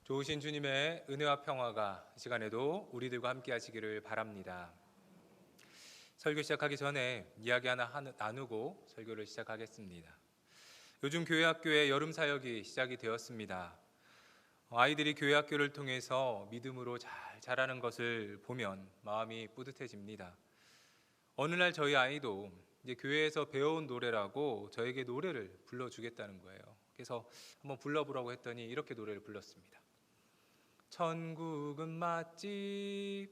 좋으신 주님의 은혜와 평화가 이 시간에도 우리들과 함께 하시기를 바랍니다. 설교 시작하기 전에 이야기 하나 나누고 설교를 시작하겠습니다. 요즘 교회학교의 여름 사역이 시작이 되었습니다. 아이들이 교회학교를 통해서 믿음으로 잘 자라는 것을 보면 마음이 뿌듯해집니다. 어느 날 저희 아이도 이제 교회에서 배워온 노래라고 저에게 노래를 불러주겠다는 거예요. 그래서 한번 불러보라고 했더니 이렇게 노래를 불렀습니다. 천국은 맛집.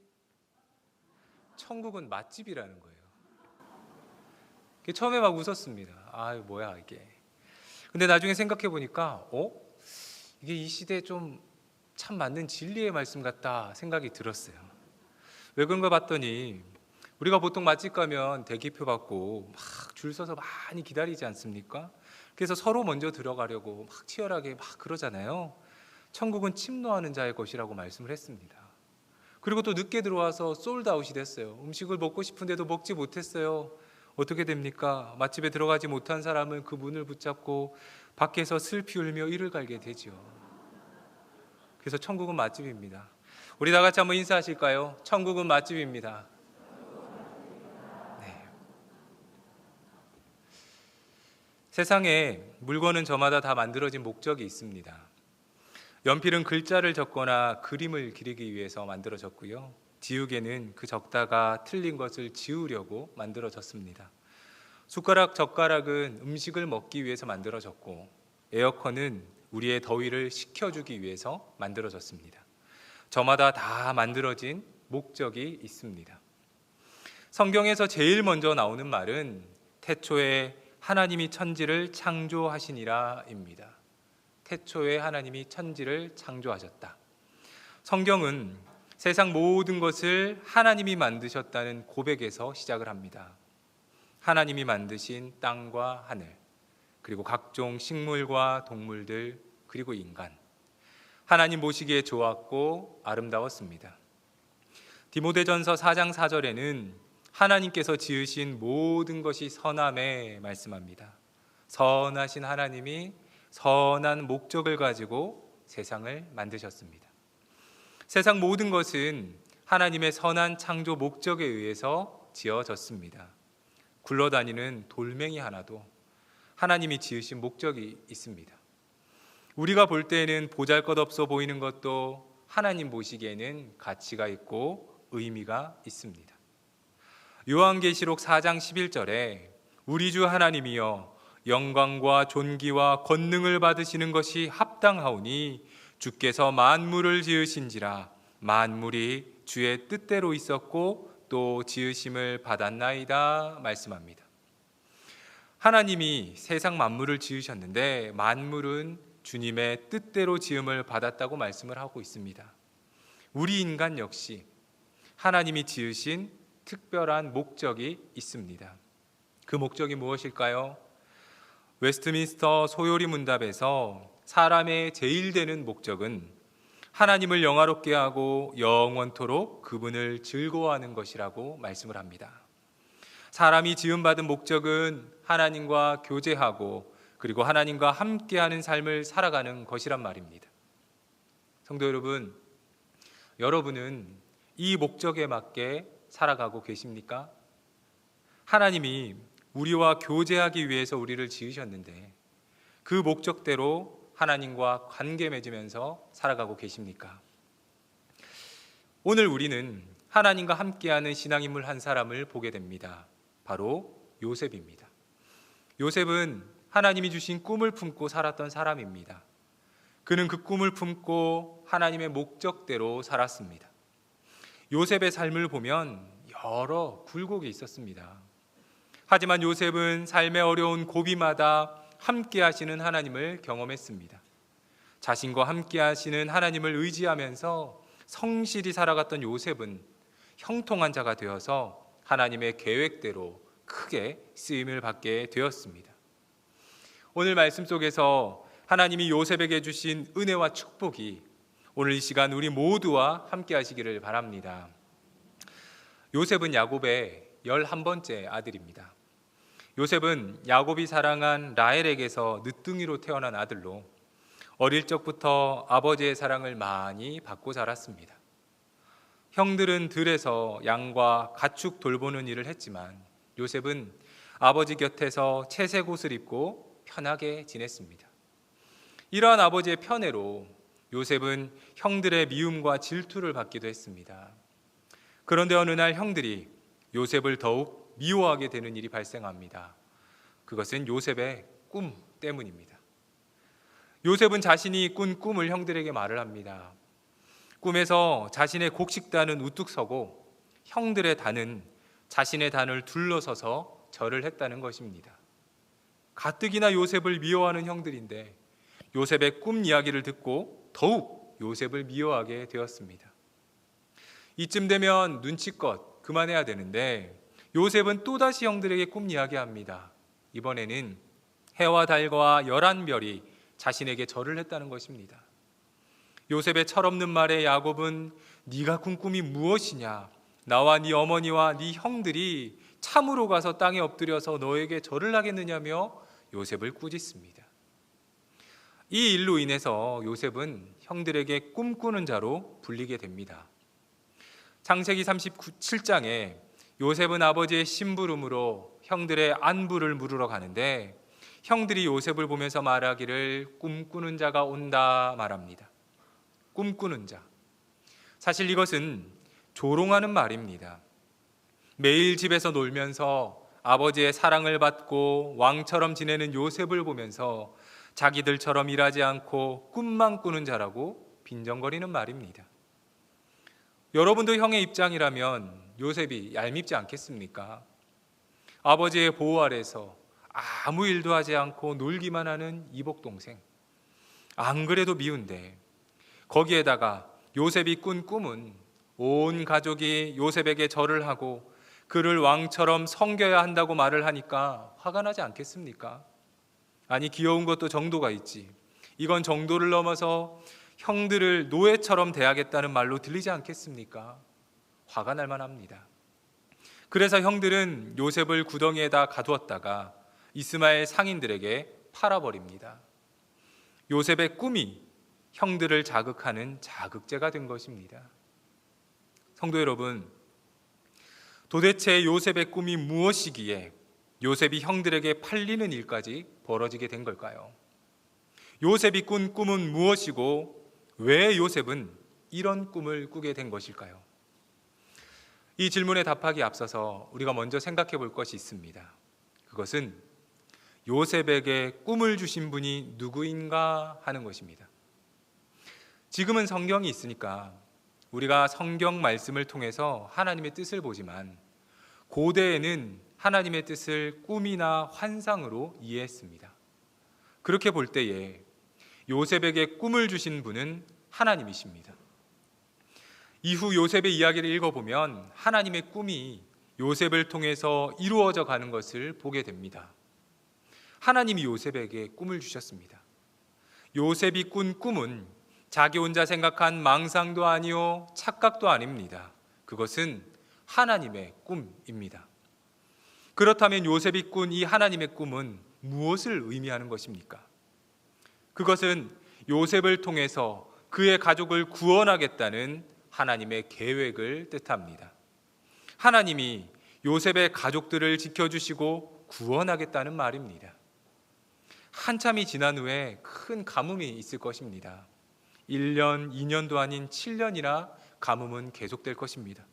천국은 맛집이라는 거예요. 처음에 막 웃었습니다. 뭐야 이게. 근데 나중에 생각해 보니까 이게 이 시대에 좀 참 맞는 진리의 말씀 같다 생각이 들었어요. 왜 그런가 봤더니 우리가 보통 맛집 가면 대기표 받고 막 줄 서서 많이 기다리지 않습니까? 그래서 서로 먼저 들어가려고 막 치열하게 막 그러잖아요. 천국은 침노하는 자의 것이라고 말씀을 했습니다. 그리고 또 늦게 들어와서 솔드아웃이 됐어요. 음식을 먹고 싶은데도 먹지 못했어요. 어떻게 됩니까? 맛집에 들어가지 못한 사람은 그 문을 붙잡고 밖에서 슬피 울며 이를 갈게 되죠. 그래서 천국은 맛집입니다. 우리 다 같이 한번 인사하실까요? 천국은 맛집입니다. 네. 세상에 물건은 저마다 다 만들어진 목적이 있습니다. 연필은 글자를 적거나 그림을 그리기 위해서 만들어졌고요. 지우개는 그 적다가 틀린 것을 지우려고 만들어졌습니다. 숟가락, 젓가락은 음식을 먹기 위해서 만들어졌고, 에어컨은 우리의 더위를 식혀주기 위해서 만들어졌습니다. 저마다 다 만들어진 목적이 있습니다. 성경에서 제일 먼저 나오는 말은 태초에 하나님이 천지를 창조하시니라입니다. 태초에 하나님이 천지를 창조하셨다. 성경은 세상 모든 것을 하나님이 만드셨다는 고백에서 시작을 합니다. 하나님이 만드신 땅과 하늘, 그리고 각종 식물과 동물들, 그리고 인간. 하나님 보시기에 좋았고 아름다웠습니다. 디모데전서 4장 4절에는 하나님께서 지으신 모든 것이 선함에 말씀합니다. 선하신 하나님이 선한 목적을 가지고 세상을 만드셨습니다. 세상 모든 것은 하나님의 선한 창조 목적에 의해서 지어졌습니다. 굴러다니는 돌멩이 하나도 하나님이 지으신 목적이 있습니다. 우리가 볼 때에는 보잘것없어 보이는 것도 하나님 보시기에는 가치가 있고 의미가 있습니다. 요한계시록 4장 11절에 우리 주 하나님이여 영광과 존귀와 권능을 받으시는 것이 합당하오니 주께서 만물을 지으신지라 만물이 주의 뜻대로 있었고 또 지으심을 받았나이다 말씀합니다. 하나님이 세상 만물을 지으셨는데 만물은 주님의 뜻대로 지음을 받았다고 말씀을 하고 있습니다. 우리 인간 역시 하나님이 지으신 특별한 목적이 있습니다. 그 목적이 무엇일까요? 웨스트민스터 소요리 문답에서 사람의 제일 되는 목적은 하나님을 영화롭게 하고 영원토록 그분을 즐거워하는 것이라고 말씀을 합니다. 사람이 지음받은 목적은 하나님과 교제하고 그리고 하나님과 함께하는 삶을 살아가는 것이란 말입니다. 성도 여러분, 여러분은 이 목적에 맞게 살아가고 계십니까? 하나님이 우리와 교제하기 위해서 우리를 지으셨는데 그 목적대로 하나님과 관계 맺으면서 살아가고 계십니까? 오늘 우리는 하나님과 함께하는 신앙인물 한 사람을 보게 됩니다. 바로 요셉입니다. 요셉은 하나님이 주신 꿈을 품고 살았던 사람입니다. 그는 그 꿈을 품고 하나님의 목적대로 살았습니다. 요셉의 삶을 보면 여러 굴곡이 있었습니다. 하지만 요셉은 삶의 어려운 고비마다 함께 하시는 하나님을 경험했습니다. 자신과 함께 하시는 하나님을 의지하면서 성실히 살아갔던 요셉은 형통한 자가 되어서 하나님의 계획대로 크게 쓰임을 받게 되었습니다. 오늘 말씀 속에서 하나님이 요셉에게 주신 은혜와 축복이 오늘 이 시간 우리 모두와 함께 하시기를 바랍니다. 요셉은 야곱의 11번째 아들입니다. 요셉은 야곱이 사랑한 라헬에게서 늦둥이로 태어난 아들로 어릴 적부터 아버지의 사랑을 많이 받고 자랐습니다. 형들은 들에서 양과 가축 돌보는 일을 했지만 요셉은 아버지 곁에서 채색 옷을 입고 편하게 지냈습니다. 이러한 아버지의 편애로 요셉은 형들의 미움과 질투를 받기도 했습니다. 그런데 어느 날 형들이 요셉을 더욱 미워하게 되는 일이 발생합니다. 그것은 요셉의 꿈 때문입니다. 요셉은 자신이 꾼 꿈을 형들에게 말을 합니다. 꿈에서 자신의 곡식단은 우뚝 서고 형들의 단은 자신의 단을 둘러서서 절을 했다는 것입니다. 가뜩이나 요셉을 미워하는 형들인데 요셉의 꿈 이야기를 듣고 더욱 요셉을 미워하게 되었습니다. 이쯤 되면 눈치껏 그만해야 되는데 요셉은 또다시 형들에게 꿈 이야기합니다. 이번에는 해와 달과 11별이 자신에게 절을 했다는 것입니다. 요셉의 철없는 말에 야곱은 네가 꾼 꿈이 무엇이냐? 나와 네 어머니와 네 형들이 참으로 가서 땅에 엎드려서 너에게 절을 하겠느냐며 요셉을 꾸짖습니다. 이 일로 인해서 요셉은 형들에게 꿈꾸는 자로 불리게 됩니다. 창세기 37장에 요셉은 아버지의 심부름으로 형들의 안부를 물으러 가는데 형들이 요셉을 보면서 말하기를 꿈꾸는 자가 온다 말합니다. 꿈꾸는 자. 사실 이것은 조롱하는 말입니다. 매일 집에서 놀면서 아버지의 사랑을 받고 왕처럼 지내는 요셉을 보면서 자기들처럼 일하지 않고 꿈만 꾸는 자라고 빈정거리는 말입니다. 여러분도 형의 입장이라면 요셉이 얄밉지 않겠습니까? 아버지의 보호 아래서 아무 일도 하지 않고 놀기만 하는 이복동생. 안 그래도 미운데 거기에다가 요셉이 꾼 꿈은 온 가족이 요셉에게 절을 하고 그를 왕처럼 섬겨야 한다고 말을 하니까 화가 나지 않겠습니까? 아니, 귀여운 것도 정도가 있지. 이건 정도를 넘어서 형들을 노예처럼 대하겠다는 말로 들리지 않겠습니까? 화가 날 만합니다. 그래서 형들은 요셉을 구덩이에다 가두었다가 이스마엘 상인들에게 팔아버립니다. 요셉의 꿈이 형들을 자극하는 자극제가 된 것입니다. 성도 여러분, 도대체 요셉의 꿈이 무엇이기에 요셉이 형들에게 팔리는 일까지 벌어지게 된 걸까요? 요셉이 꾼 꿈은 무엇이고 왜 요셉은 이런 꿈을 꾸게 된 것일까요? 이 질문에 답하기 앞서서 우리가 먼저 생각해 볼 것이 있습니다. 그것은 요셉에게 꿈을 주신 분이 누구인가 하는 것입니다. 지금은 성경이 있으니까 우리가 성경 말씀을 통해서 하나님의 뜻을 보지만 고대에는 하나님의 뜻을 꿈이나 환상으로 이해했습니다. 그렇게 볼 때에 요셉에게 꿈을 주신 분은 하나님이십니다. 이후 요셉의 이야기를 읽어보면 하나님의 꿈이 요셉을 통해서 이루어져 가는 것을 보게 됩니다. 하나님이 요셉에게 꿈을 주셨습니다. 요셉이 꾼 꿈은 자기 혼자 생각한 망상도 아니요 착각도 아닙니다. 그것은 하나님의 꿈입니다. 그렇다면 요셉이 꾼 이 하나님의 꿈은 무엇을 의미하는 것입니까? 그것은 요셉을 통해서 그의 가족을 구원하겠다는 하나님의 계획을 뜻합니다. 하나님이 요셉의 가족들을 지켜주시고 구원하겠다는 말입니다. 한참이 지난 후에 큰 가뭄이 있을 것입니다. 1년, 2년도 아닌 7년이나 가뭄은 계속될 것입니다.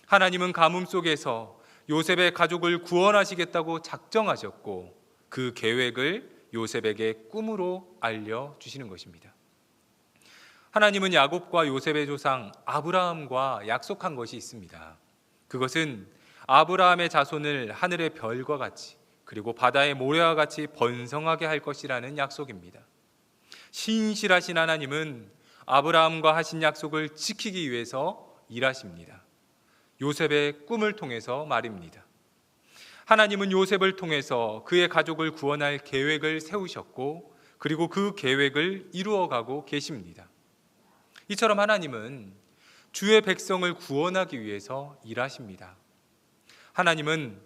하나님은 가뭄 속에서 요셉의 가족을 구원하시겠다고 작정하셨고 그 계획을 요셉에게 꿈으로 알려주시는 것입니다. 하나님은 야곱과 요셉의 조상 아브라함과 약속한 것이 있습니다. 그것은 아브라함의 자손을 하늘의 별과 같이 그리고 바다의 모래와 같이 번성하게 할 것이라는 약속입니다. 신실하신 하나님은 아브라함과 하신 약속을 지키기 위해서 일하십니다. 요셉의 꿈을 통해서 말입니다. 하나님은 요셉을 통해서 그의 가족을 구원할 계획을 세우셨고 그리고 그 계획을 이루어가고 계십니다. 이처럼 하나님은 주의 백성을 구원하기 위해서 일하십니다. 하나님은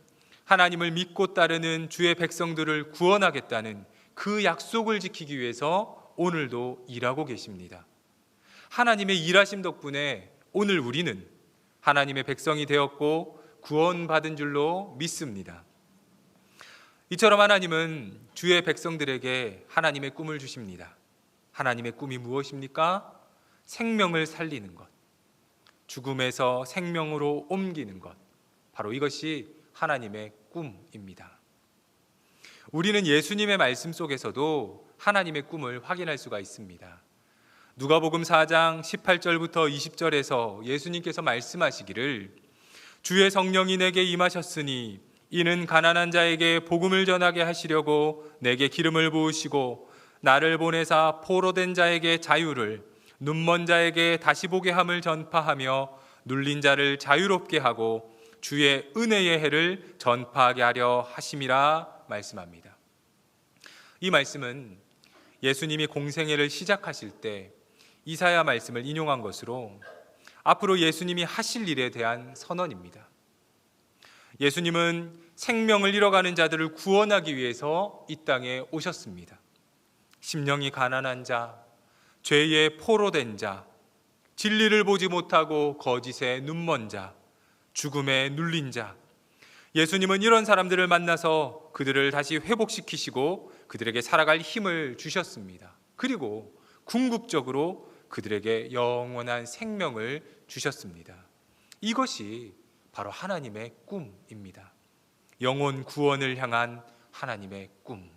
하나님을 믿고 따르는 주의 백성들을 구원하겠다는 그 약속을 지키기 위해서 오늘도 일하고 계십니다. 하나님의 일하심 덕분에 오늘 우리는 하나님의 백성이 되었고 구원받은 줄로 믿습니다. 이처럼 하나님은 주의 백성들에게 하나님의 꿈을 주십니다. 하나님의 꿈이 무엇입니까? 생명을 살리는 것, 죽음에서 생명으로 옮기는 것, 바로 이것이 하나님의 꿈입니다. 우리는 예수님의 말씀 속에서도 하나님의 꿈을 확인할 수가 있습니다. 누가복음 4장 18절부터 20절에서 예수님께서 말씀하시기를 주의 성령이 내게 임하셨으니 이는 가난한 자에게 복음을 전하게 하시려고 내게 기름을 부으시고 나를 보내사 포로된 자에게 자유를, 눈먼 자에게 다시 보게 함을 전파하며 눌린 자를 자유롭게 하고 주의 은혜의 해를 전파하게 하려 하심이라 말씀합니다. 이 말씀은 예수님이 공생애를 시작하실 때 이사야 말씀을 인용한 것으로 앞으로 예수님이 하실 일에 대한 선언입니다. 예수님은 생명을 잃어가는 자들을 구원하기 위해서 이 땅에 오셨습니다. 심령이 가난한 자, 죄에 포로된 자, 진리를 보지 못하고 거짓에 눈먼 자, 죽음에 눌린 자, 예수님은 이런 사람들을 만나서 그들을 다시 회복시키시고 그들에게 살아갈 힘을 주셨습니다. 그리고 궁극적으로 그들에게 영원한 생명을 주셨습니다. 이것이 바로 하나님의 꿈입니다. 영혼 구원을 향한 하나님의 꿈.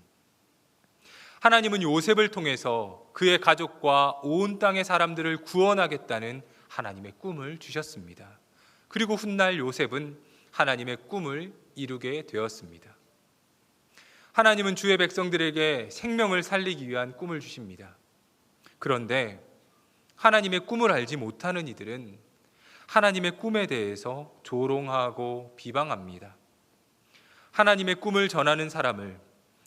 하나님은 요셉을 통해서 그의 가족과 온 땅의 사람들을 구원하겠다는 하나님의 꿈을 주셨습니다. 그리고 훗날 요셉은 하나님의 꿈을 이루게 되었습니다. 하나님은 주의 백성들에게 생명을 살리기 위한 꿈을 주십니다. 그런데 하나님의 꿈을 알지 못하는 이들은 하나님의 꿈에 대해서 조롱하고 비방합니다. 하나님의 꿈을 전하는 사람을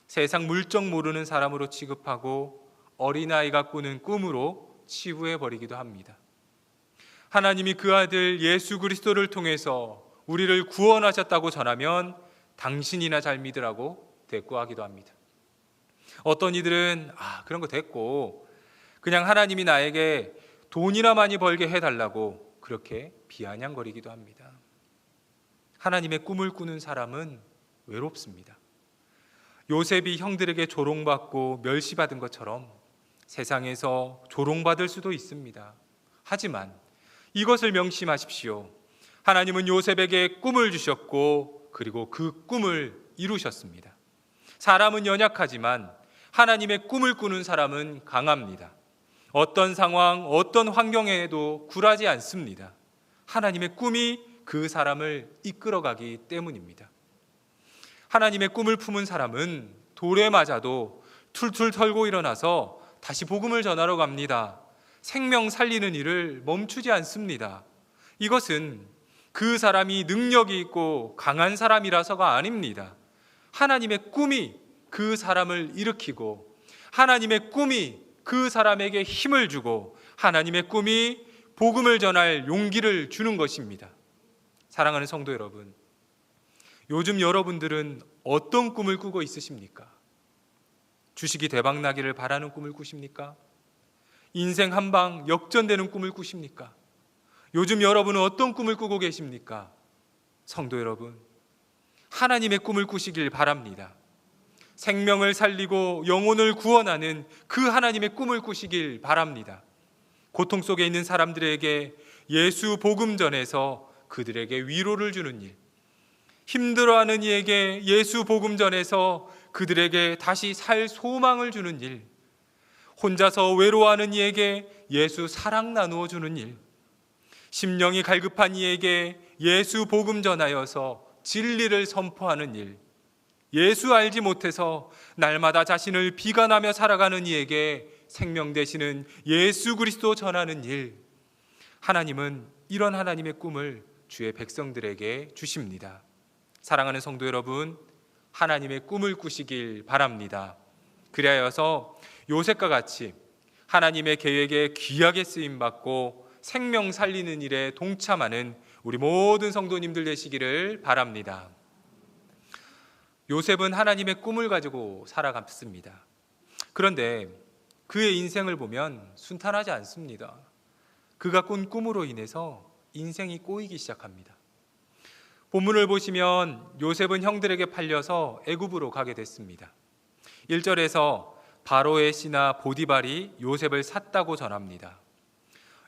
세상 물정 모르는 사람으로 취급하고 어린아이가 꾸는 꿈으로 치부해버리기도 합니다. 하나님이 그 아들 예수 그리스도를 통해서 우리를 구원하셨다고 전하면 당신이나 잘 믿으라고 대꾸하기도 합니다. 어떤 이들은 그런 거 됐고 그냥 하나님이 나에게 돈이나 많이 벌게 해달라고 그렇게 비아냥거리기도 합니다. 하나님의 꿈을 꾸는 사람은 외롭습니다. 요셉이 형들에게 조롱받고 멸시받은 것처럼 세상에서 조롱받을 수도 있습니다. 하지만 이것을 명심하십시오. 하나님은 요셉에게 꿈을 주셨고 그리고 그 꿈을 이루셨습니다. 사람은 연약하지만 하나님의 꿈을 꾸는 사람은 강합니다. 어떤 상황, 어떤 환경에도 굴하지 않습니다. 하나님의 꿈이 그 사람을 이끌어가기 때문입니다. 하나님의 꿈을 품은 사람은 돌에 맞아도 툴툴 털고 일어나서 다시 복음을 전하러 갑니다. 생명 살리는 일을 멈추지 않습니다. 이것은 그 사람이 능력이 있고 강한 사람이라서가 아닙니다. 하나님의 꿈이 그 사람을 일으키고 하나님의 꿈이 그 사람에게 힘을 주고 하나님의 꿈이 복음을 전할 용기를 주는 것입니다. 사랑하는 성도 여러분, 요즘 여러분들은 어떤 꿈을 꾸고 있으십니까? 주식이 대박나기를 바라는 꿈을 꾸십니까? 인생 한방 역전되는 꿈을 꾸십니까? 요즘 여러분은 어떤 꿈을 꾸고 계십니까? 성도 여러분, 하나님의 꿈을 꾸시길 바랍니다. 생명을 살리고 영혼을 구원하는 그 하나님의 꿈을 꾸시길 바랍니다. 고통 속에 있는 사람들에게 예수 복음 전해서 그들에게 위로를 주는 일, 힘들어하는 이에게 예수 복음 전해서 그들에게 다시 살 소망을 주는 일, 혼자서 외로워하는 이에게 예수 사랑 나누어 주는 일, 심령이 갈급한 이에게 예수 복음 전하여서 진리를 선포하는 일, 예수 알지 못해서 날마다 자신을 비관하며 살아가는 이에게 생명 되시는 예수 그리스도 전하는 일, 하나님은 이런 하나님의 꿈을 주의 백성들에게 주십니다. 사랑하는 성도 여러분, 하나님의 꿈을 꾸시길 바랍니다. 그리하여서 요셉과 같이 하나님의 계획에 귀하게 쓰임받고 생명 살리는 일에 동참하는 우리 모든 성도님들 되시기를 바랍니다. 요셉은 하나님의 꿈을 가지고 살아갔습니다. 그런데 그의 인생을 보면 순탄하지 않습니다. 그가 꾼 꿈으로 인해서 인생이 꼬이기 시작합니다. 본문을 보시면 요셉은 형들에게 팔려서 애굽으로 가게 됐습니다. 1절에서 바로의 씨나 보디발이 요셉을 샀다고 전합니다.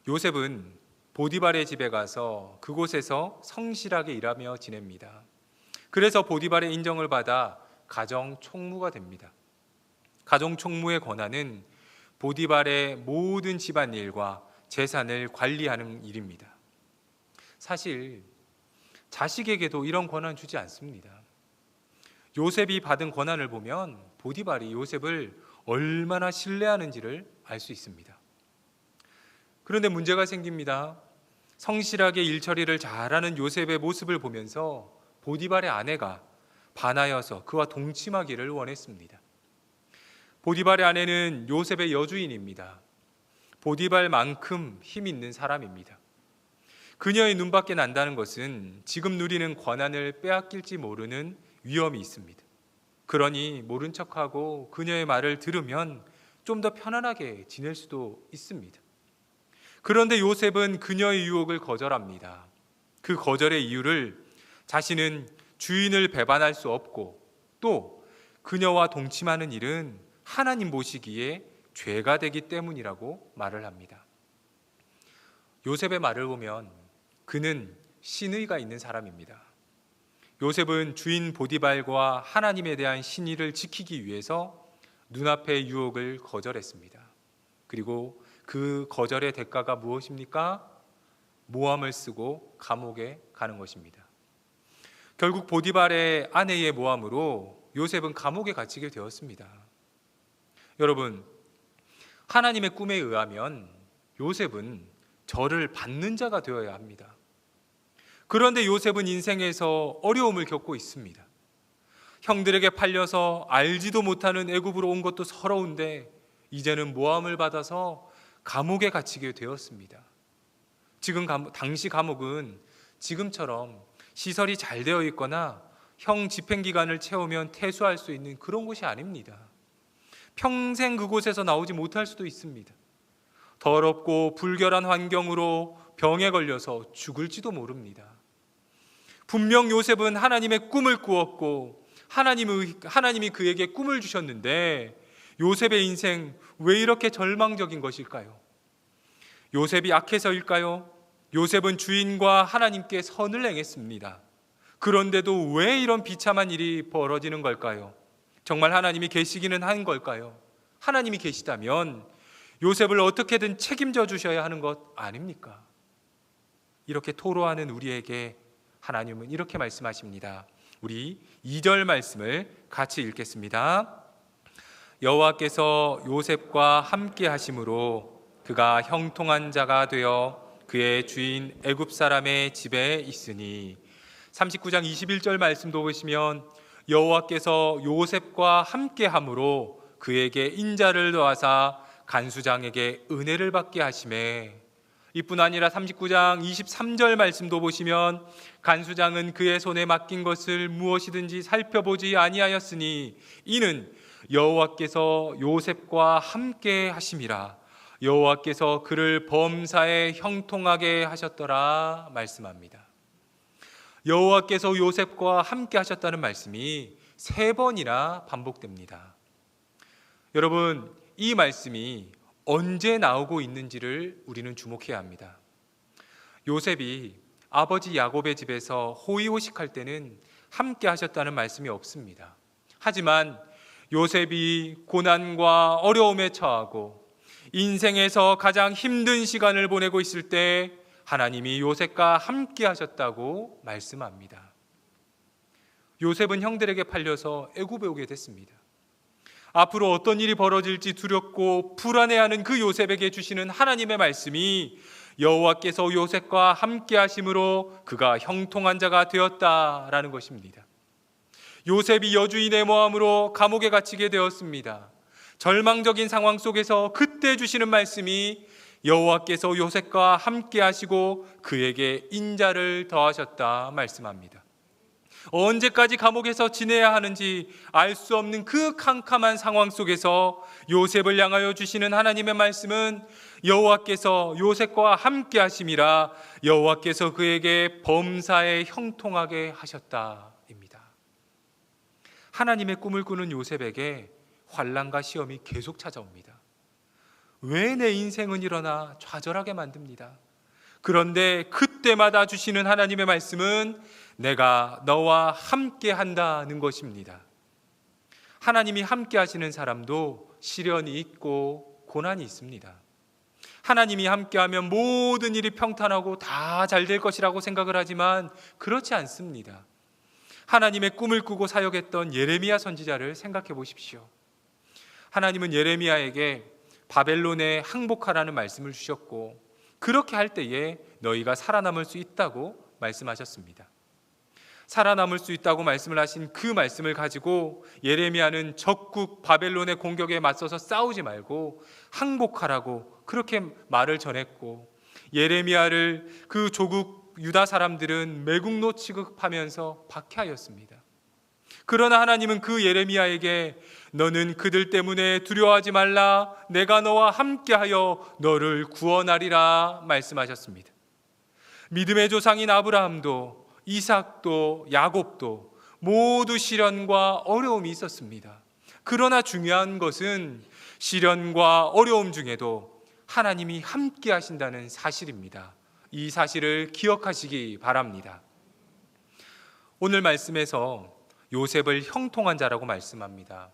요셉은 보디발의 집에 가서 그곳에서 성실하게 일하며 지냅니다. 그래서 보디발의 인정을 받아 가정 총무가 됩니다. 가정 총무의 권한은 보디발의 모든 집안일과 재산을 관리하는 일입니다. 사실 자식에게도 이런 권한 주지 않습니다. 요셉이 받은 권한을 보면 보디발이 요셉을 얼마나 신뢰하는지를 알 수 있습니다. 그런데 문제가 생깁니다. 성실하게 일처리를 잘하는 요셉의 모습을 보면서 보디발의 아내가 반하여서 그와 동침하기를 원했습니다. 보디발의 아내는 요셉의 여주인입니다. 보디발만큼 힘 있는 사람입니다. 그녀의 눈밖에 난다는 것은 지금 누리는 권한을 빼앗길지 모르는 위험이 있습니다. 그러니 모른 척하고 그녀의 말을 들으면 좀 더 편안하게 지낼 수도 있습니다. 그런데 요셉은 그녀의 유혹을 거절합니다. 그 거절의 이유를 자신은 주인을 배반할 수 없고 또 그녀와 동침하는 일은 하나님 보시기에 죄가 되기 때문이라고 말을 합니다. 요셉의 말을 보면 그는 신의가 있는 사람입니다. 요셉은 주인 보디발과 하나님에 대한 신의를 지키기 위해서 눈앞의 유혹을 거절했습니다. 그리고 그 거절의 대가가 무엇입니까? 모함을 쓰고 감옥에 가는 것입니다. 결국 보디발의 아내의 모함으로 요셉은 감옥에 갇히게 되었습니다. 여러분, 하나님의 꿈에 의하면 요셉은 저를 받는 자가 되어야 합니다. 그런데 요셉은 인생에서 어려움을 겪고 있습니다. 형들에게 팔려서 알지도 못하는 애굽으로 온 것도 서러운데 이제는 모함을 받아서 감옥에 갇히게 되었습니다. 당시 감옥은 지금처럼 시설이 잘 되어 있거나 형 집행기간을 채우면 퇴소할 수 있는 그런 곳이 아닙니다. 평생 그곳에서 나오지 못할 수도 있습니다. 더럽고 불결한 환경으로 병에 걸려서 죽을지도 모릅니다. 분명 요셉은 하나님의 꿈을 꾸었고 하나님이 그에게 꿈을 주셨는데 요셉의 인생 왜 이렇게 절망적인 것일까요? 요셉이 악해서일까요? 요셉은 주인과 하나님께 선을 행했습니다. 그런데도 왜 이런 비참한 일이 벌어지는 걸까요? 정말 하나님이 계시기는 한 걸까요? 하나님이 계시다면 요셉을 어떻게든 책임져 주셔야 하는 것 아닙니까? 이렇게 토로하는 우리에게 하나님은 이렇게 말씀하십니다. 우리 2절 말씀을 같이 읽겠습니다. 여호와께서 요셉과 함께 하심으로 그가 형통한 자가 되어 그의 주인 애굽 사람의 집에 있으니 39장 21절 말씀도 보시면 여호와께서 요셉과 함께 함으로 그에게 인자를 더하사 간수장에게 은혜를 받게 하시매 이뿐 아니라 39장 23절 말씀도 보시면 간수장은 그의 손에 맡긴 것을 무엇이든지 살펴보지 아니하였으니 이는 여호와께서 요셉과 함께 하심이라 여호와께서 그를 범사에 형통하게 하셨더라 말씀합니다. 여호와께서 요셉과 함께 하셨다는 말씀이 3번이나 반복됩니다. 여러분, 이 말씀이 언제 나오고 있는지를 우리는 주목해야 합니다. 요셉이 아버지 야곱의 집에서 호의호식할 때는 함께 하셨다는 말씀이 없습니다. 하지만 요셉이 고난과 어려움에 처하고 인생에서 가장 힘든 시간을 보내고 있을 때 하나님이 요셉과 함께 하셨다고 말씀합니다. 요셉은 형들에게 팔려서 애굽에 오게 됐습니다. 앞으로 어떤 일이 벌어질지 두렵고 불안해하는 그 요셉에게 주시는 하나님의 말씀이 여호와께서 요셉과 함께 하심으로 그가 형통한 자가 되었다라는 것입니다. 요셉이 여주인의 모함으로 감옥에 갇히게 되었습니다. 절망적인 상황 속에서 그때 주시는 말씀이 여호와께서 요셉과 함께 하시고 그에게 인자를 더하셨다 말씀합니다. 언제까지 감옥에서 지내야 하는지 알 수 없는 그 캄캄한 상황 속에서 요셉을 향하여 주시는 하나님의 말씀은 여호와께서 요셉과 함께 하심이라 여호와께서 그에게 범사에 형통하게 하셨다입니다. 하나님의 꿈을 꾸는 요셉에게 환난과 시험이 계속 찾아옵니다. 왜 내 인생은 일어나 좌절하게 만듭니다. 그런데 그때마다 주시는 하나님의 말씀은 내가 너와 함께 한다는 것입니다. 하나님이 함께 하시는 사람도 시련이 있고 고난이 있습니다. 하나님이 함께하면 모든 일이 평탄하고 다 잘 될 것이라고 생각을 하지만 그렇지 않습니다. 하나님의 꿈을 꾸고 사역했던 예레미야 선지자를 생각해 보십시오. 하나님은 예레미야에게 바벨론에 항복하라는 말씀을 주셨고 그렇게 할 때에 너희가 살아남을 수 있다고 말씀하셨습니다. 살아남을 수 있다고 말씀을 하신 그 말씀을 가지고 예레미야는 적국 바벨론의 공격에 맞서서 싸우지 말고 항복하라고 그렇게 말을 전했고, 예레미야를 그 조국 유다 사람들은 매국노 취급하면서 박해하였습니다. 그러나 하나님은 그 예레미야에게 너는 그들 때문에 두려워하지 말라, 내가 너와 함께하여 너를 구원하리라 말씀하셨습니다. 믿음의 조상인 아브라함도 이삭도 야곱도 모두 시련과 어려움이 있었습니다. 그러나 중요한 것은 시련과 어려움 중에도 하나님이 함께 하신다는 사실입니다. 이 사실을 기억하시기 바랍니다. 오늘 말씀에서 요셉을 형통한 자라고 말씀합니다.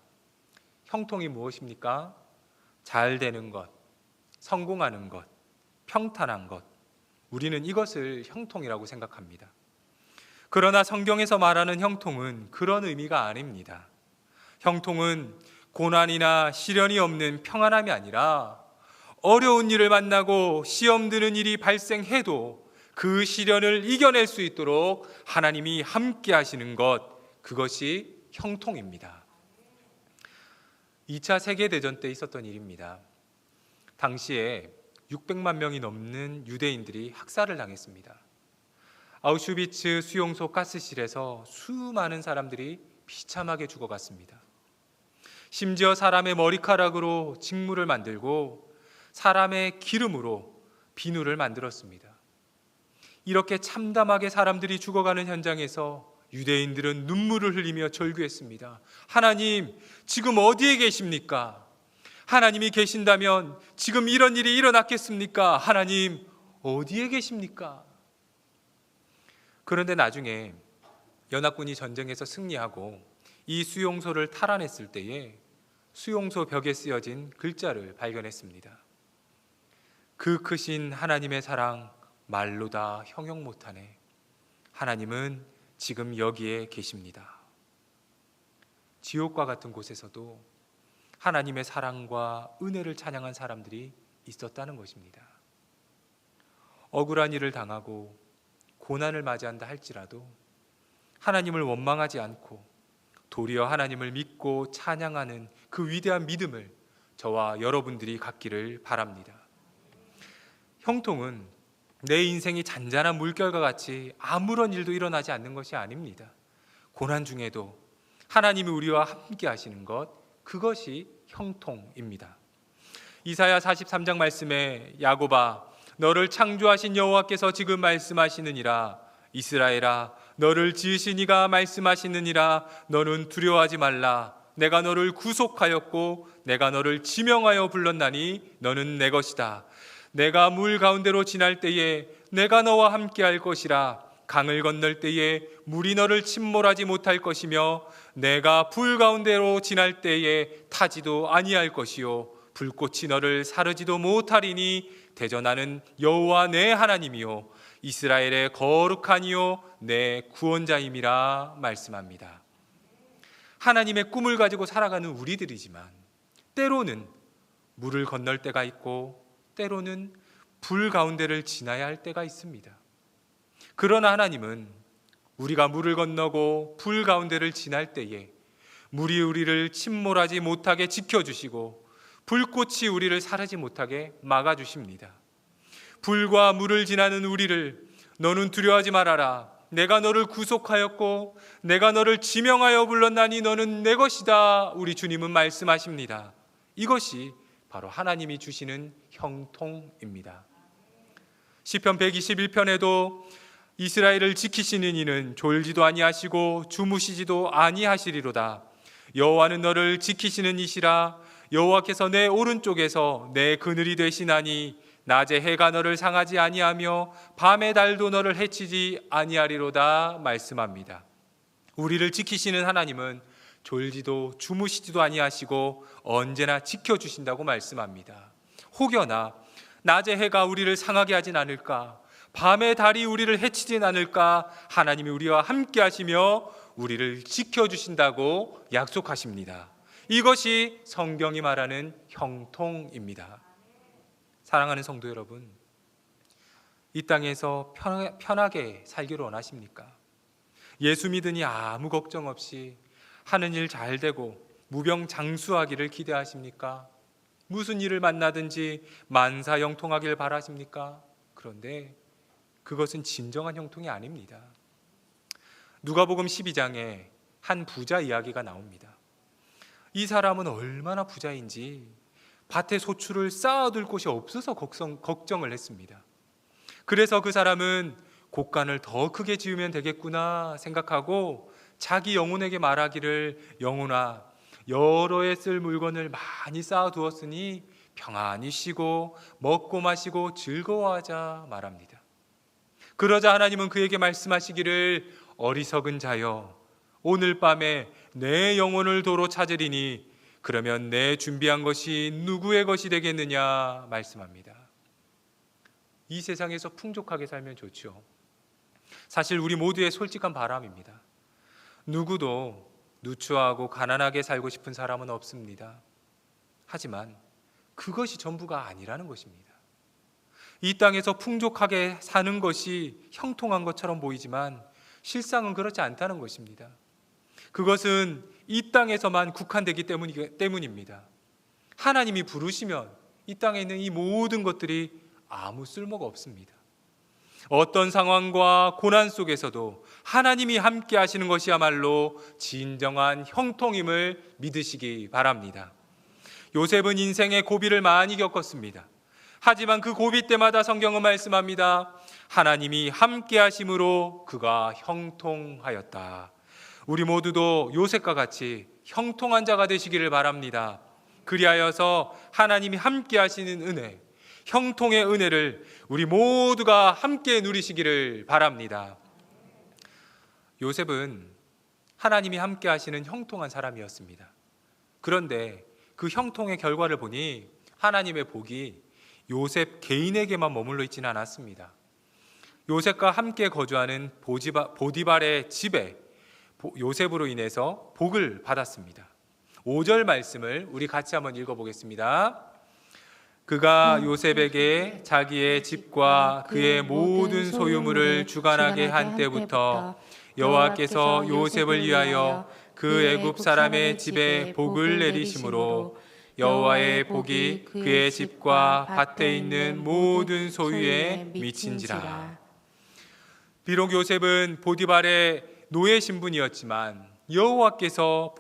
형통이 무엇입니까? 잘 되는 것, 성공하는 것, 평탄한 것. 우리는 이것을 형통이라고 생각합니다. 그러나 성경에서 말하는 형통은 그런 의미가 아닙니다. 형통은 고난이나 시련이 없는 평안함이 아니라 어려운 일을 만나고 시험 드는 일이 발생해도 그 시련을 이겨낼 수 있도록 하나님이 함께 하시는 것, 그것이 형통입니다. 2차 세계대전 때 있었던 일입니다. 당시에 600만 명이 넘는 유대인들이 학살을 당했습니다. 아우슈비츠 수용소 가스실에서 수많은 사람들이 비참하게 죽어갔습니다. 심지어 사람의 머리카락으로 직물을 만들고 사람의 기름으로 비누를 만들었습니다. 이렇게 참담하게 사람들이 죽어가는 현장에서 유대인들은 눈물을 흘리며 절규했습니다. 하나님, 지금 어디에 계십니까? 하나님이 계신다면 지금 이런 일이 일어났겠습니까? 하나님, 어디에 계십니까? 그런데 나중에 연합군이 전쟁에서 승리하고 이 수용소를 탈환했을 때에 수용소 벽에 쓰여진 글자를 발견했습니다. 그 크신 하나님의 사랑 말로 다 형용 못하네. 하나님은 지금 여기에 계십니다. 지옥과 같은 곳에서도 하나님의 사랑과 은혜를 찬양한 사람들이 있었다는 것입니다. 억울한 일을 당하고 고난을 맞이한다 할지라도 하나님을 원망하지 않고 도리어 하나님을 믿고 찬양하는 그 위대한 믿음을 저와 여러분들이 갖기를 바랍니다. 형통은 내 인생이 잔잔한 물결과 같이 아무런 일도 일어나지 않는 것이 아닙니다. 고난 중에도 하나님이 우리와 함께 하시는 것, 그것이 형통입니다. 이사야 43장 말씀에 야곱아, 너를 창조하신 여호와께서 지금 말씀하시느니라. 이스라엘아, 너를 지으신 이가 말씀하시느니라. 너는 두려워하지 말라. 내가 너를 구속하였고 내가 너를 지명하여 불렀나니 너는 내 것이다. 내가 물 가운데로 지날 때에 내가 너와 함께 할 것이라. 강을 건널 때에 물이 너를 침몰하지 못할 것이며 내가 불 가운데로 지날 때에 타지도 아니할 것이요 불꽃이 너를 사르지도 못하리니 대전하는 여호와 내 하나님이요 이스라엘의 거룩하니요 내 구원자임이라 말씀합니다. 하나님의 꿈을 가지고 살아가는 우리들이지만 때로는 물을 건널 때가 있고 때로는 불 가운데를 지나야 할 때가 있습니다. 그러나 하나님은 우리가 물을 건너고 불 가운데를 지날 때에 물이 우리를 침몰하지 못하게 지켜주시고 불꽃이 우리를 사르지 못하게 막아주십니다. 불과 물을 지나는 우리를 너는 두려워하지 말아라. 내가 너를 구속하였고 내가 너를 지명하여 불렀나니 너는 내 것이다. 우리 주님은 말씀하십니다. 이것이 바로 하나님이 주시는 형통입니다. 시편 121편에도 이스라엘을 지키시는 이는 졸지도 아니하시고 주무시지도 아니하시리로다. 여호와는 너를 지키시는 이시라. 여호와께서 내 오른쪽에서 내 그늘이 되시나니 낮에 해가 너를 상하지 아니하며 밤의 달도 너를 해치지 아니하리로다 말씀합니다. 우리를 지키시는 하나님은 졸지도 주무시지도 아니하시고 언제나 지켜주신다고 말씀합니다. 혹여나 낮의 해가 우리를 상하게 하진 않을까, 밤의 달이 우리를 해치진 않을까, 하나님이 우리와 함께 하시며 우리를 지켜주신다고 약속하십니다. 이것이 성경이 말하는 형통입니다. 사랑하는 성도 여러분, 이 땅에서 편하게 살기를 원하십니까? 예수 믿으니 아무 걱정 없이 하는 일 잘 되고 무병장수하기를 기대하십니까? 무슨 일을 만나든지 만사형통하길 바라십니까? 그런데 그것은 진정한 형통이 아닙니다. 누가복음 12장에 한 부자 이야기가 나옵니다. 이 사람은 얼마나 부자인지 밭에 소출을 쌓아둘 곳이 없어서 걱정을 했습니다. 그래서 그 사람은 곡간을 더 크게 지으면 되겠구나 생각하고 자기 영혼에게 말하기를, 영혼아, 여러 해 쓸 물건을 많이 쌓아두었으니 평안히 쉬고 먹고 마시고 즐거워하자 말합니다. 그러자 하나님은 그에게 말씀하시기를, 어리석은 자여, 오늘 밤에 내 영혼을 도로 찾으리니 그러면 내 준비한 것이 누구의 것이 되겠느냐 말씀합니다. 이 세상에서 풍족하게 살면 좋죠. 사실 우리 모두의 솔직한 바람입니다. 누구도 누추하고 가난하게 살고 싶은 사람은 없습니다. 하지만 그것이 전부가 아니라는 것입니다. 이 땅에서 풍족하게 사는 것이 형통한 것처럼 보이지만 실상은 그렇지 않다는 것입니다. 그것은 이 땅에서만 국한되기 때문입니다. 하나님이 부르시면 이 땅에 있는 이 모든 것들이 아무 쓸모가 없습니다. 어떤 상황과 고난 속에서도 하나님이 함께 하시는 것이야말로 진정한 형통임을 믿으시기 바랍니다. 요셉은 인생의 고비를 많이 겪었습니다. 하지만 그 고비 때마다 성경은 말씀합니다. 하나님이 함께 하심으로 그가 형통하였다. 우리 모두도 요셉과 같이 형통한 자가 되시기를 바랍니다. 그리하여서 하나님이 함께 하시는 은혜, 형통의 은혜를 우리 모두가 함께 누리시기를 바랍니다. 요셉은 하나님이 함께 하시는 형통한 사람이었습니다. 그런데 그 형통의 결과를 보니 하나님의 복이 요셉 개인에게만 머물러 있지는 않았습니다. 요셉과 함께 거주하는 보디발의 집에 요셉으로 인해서 복을 받았습니다. 5절 말씀을 우리 같이 한번 읽어보겠습니다. 그가 요셉에게 자기의 집과 그의 모든 소유물을 주관하게 한 때부터 여호와께서 요셉을 위하여 그 애굽 사람의 집에 복을 내리심으로 여호와의 복이 그의 집과 밭에 있는 모든 소유에 미친지라. 비록 요셉은 보디발의 노예 신분이었지만 여호와께서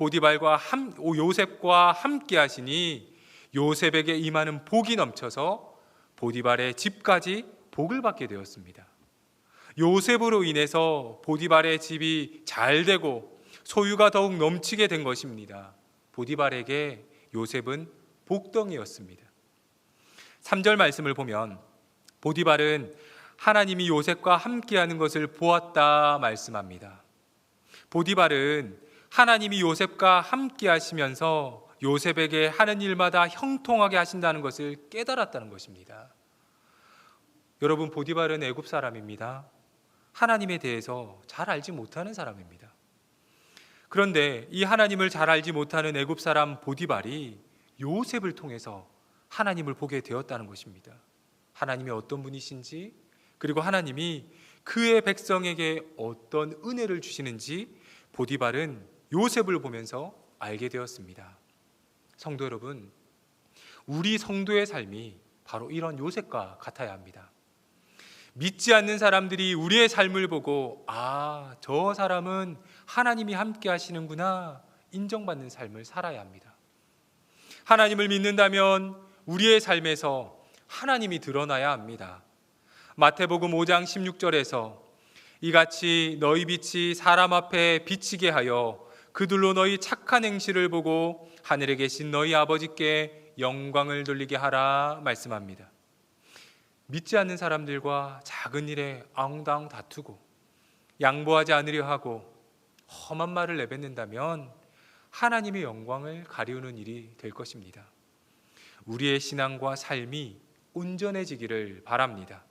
요셉과 함께 하시니 요셉에게 임하는 복이 넘쳐서 보디발의 집까지 복을 받게 되었습니다. 요셉으로 인해서 보디발의 집이 잘 되고 소유가 더욱 넘치게 된 것입니다. 보디발에게 요셉은 복덩이였습니다. 3절 말씀을 보면 보디발은 하나님이 요셉과 함께하는 것을 보았다 말씀합니다. 보디발은 하나님이 요셉과 함께 하시면서 요셉에게 하는 일마다 형통하게 하신다는 것을 깨달았다는 것입니다. 여러분, 보디발은 애굽 사람입니다. 하나님에 대해서 잘 알지 못하는 사람입니다. 그런데 이 하나님을 잘 알지 못하는 애굽 사람 보디발이 요셉을 통해서 하나님을 보게 되었다는 것입니다. 하나님이 어떤 분이신지, 그리고 하나님이 그의 백성에게 어떤 은혜를 주시는지 보디발은 요셉을 보면서 알게 되었습니다. 성도 여러분, 우리 성도의 삶이 바로 이런 요셉과 같아야 합니다. 믿지 않는 사람들이 우리의 삶을 보고 저 사람은 하나님이 함께 하시는구나 인정받는 삶을 살아야 합니다. 하나님을 믿는다면 우리의 삶에서 하나님이 드러나야 합니다. 마태복음 5장 16절에서 이같이 너희 빛이 사람 앞에 비치게 하여 그들로 너희 착한 행실을 보고 하늘에 계신 너희 아버지께 영광을 돌리게 하라 말씀합니다. 믿지 않는 사람들과 작은 일에 앙당 다투고 양보하지 않으려 하고 험한 말을 내뱉는다면 하나님의 영광을 가리우는 일이 될 것입니다. 우리의 신앙과 삶이 온전해지기를 바랍니다.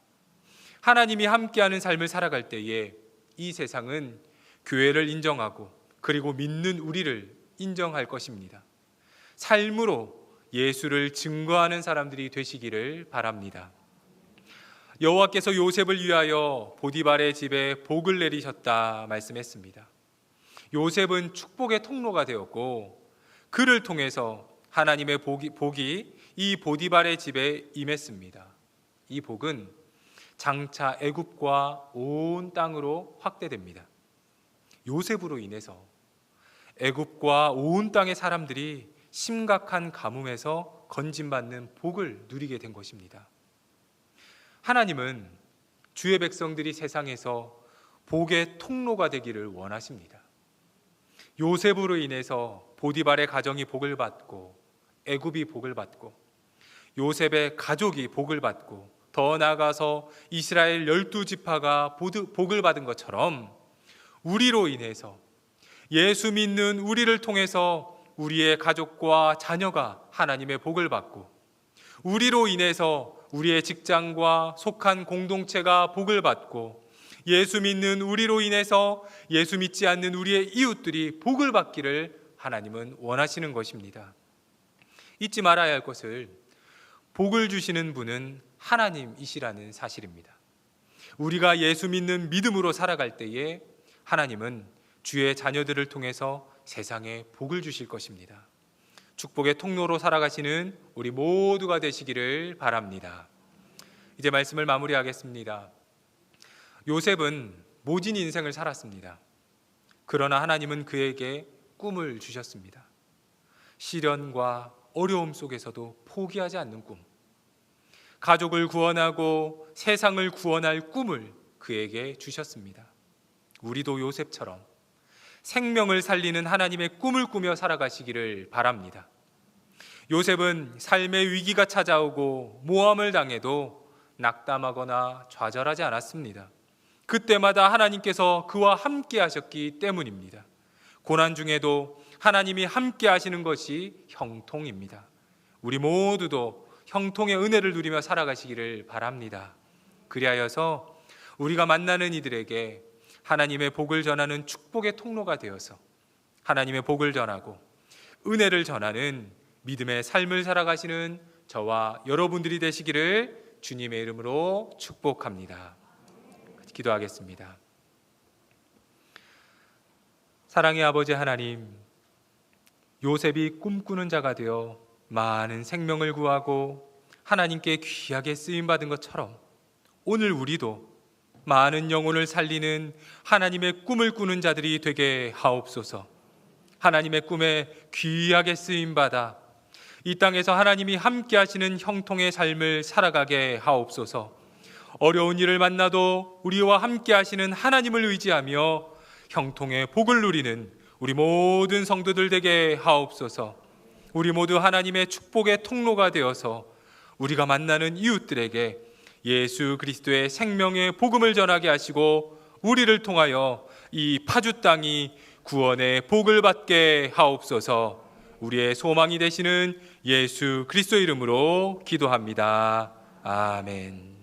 하나님이 함께하는 삶을 살아갈 때에 이 세상은 교회를 인정하고 그리고 믿는 우리를 인정할 것입니다. 삶으로 예수를 증거하는 사람들이 되시기를 바랍니다. 여호와께서 요셉을 위하여 보디발의 집에 복을 내리셨다 말씀했습니다. 요셉은 축복의 통로가 되었고 그를 통해서 하나님의 복이 이 보디발의 집에 임했습니다. 이 복은 장차 애굽과 온 땅으로 확대됩니다. 요셉으로 인해서 애굽과 온 땅의 사람들이 심각한 가뭄에서 건진받는 복을 누리게 된 것입니다. 하나님은 주의 백성들이 세상에서 복의 통로가 되기를 원하십니다. 요셉으로 인해서 보디발의 가정이 복을 받고 애굽이 복을 받고 요셉의 가족이 복을 받고 더 나아가서 이스라엘 12지파가 복을 받은 것처럼 우리로 인해서 예수 믿는 우리를 통해서 우리의 가족과 자녀가 하나님의 복을 받고 우리로 인해서 우리의 직장과 속한 공동체가 복을 받고 예수 믿는 우리로 인해서 예수 믿지 않는 우리의 이웃들이 복을 받기를 하나님은 원하시는 것입니다. 잊지 말아야 할 것을 복을 주시는 분은 하나님이시라는 사실입니다. 우리가 예수 믿는 믿음으로 살아갈 때에 하나님은 주의 자녀들을 통해서 세상에 복을 주실 것입니다. 축복의 통로로 살아가시는 우리 모두가 되시기를 바랍니다. 이제 말씀을 마무리하겠습니다. 요셉은 모진 인생을 살았습니다. 그러나 하나님은 그에게 꿈을 주셨습니다. 시련과 어려움 속에서도 포기하지 않는 꿈, 가족을 구원하고 세상을 구원할 꿈을 그에게 주셨습니다. 우리도 요셉처럼 생명을 살리는 하나님의 꿈을 꾸며 살아가시기를 바랍니다. 요셉은 삶의 위기가 찾아오고 모함을 당해도 낙담하거나 좌절하지 않았습니다. 그때마다 하나님께서 그와 함께 하셨기 때문입니다. 고난 중에도 하나님이 함께 하시는 것이 형통입니다. 우리 모두도 형통의 은혜를 누리며 살아가시기를 바랍니다. 그리하여서 우리가 만나는 이들에게 하나님의 복을 전하는 축복의 통로가 되어서 하나님의 복을 전하고 은혜를 전하는 믿음의 삶을 살아가시는 저와 여러분들이 되시기를 주님의 이름으로 축복합니다. 기도하겠습니다. 사랑의 아버지 하나님, 요셉이 꿈꾸는 자가 되어 많은 생명을 구하고 하나님께 귀하게 쓰임받은 것처럼 오늘 우리도 많은 영혼을 살리는 하나님의 꿈을 꾸는 자들이 되게 하옵소서. 하나님의 꿈에 귀하게 쓰임받아 이 땅에서 하나님이 함께 하시는 형통의 삶을 살아가게 하옵소서. 어려운 일을 만나도 우리와 함께 하시는 하나님을 의지하며 형통의 복을 누리는 우리 모든 성도들 되게 하옵소서. 우리 모두 하나님의 축복의 통로가 되어서 우리가 만나는 이웃들에게 예수 그리스도의 생명의 복음을 전하게 하시고 우리를 통하여 이 파주 땅이 구원의 복을 받게 하옵소서. 우리의 소망이 되시는 예수 그리스도 이름으로 기도합니다. 아멘.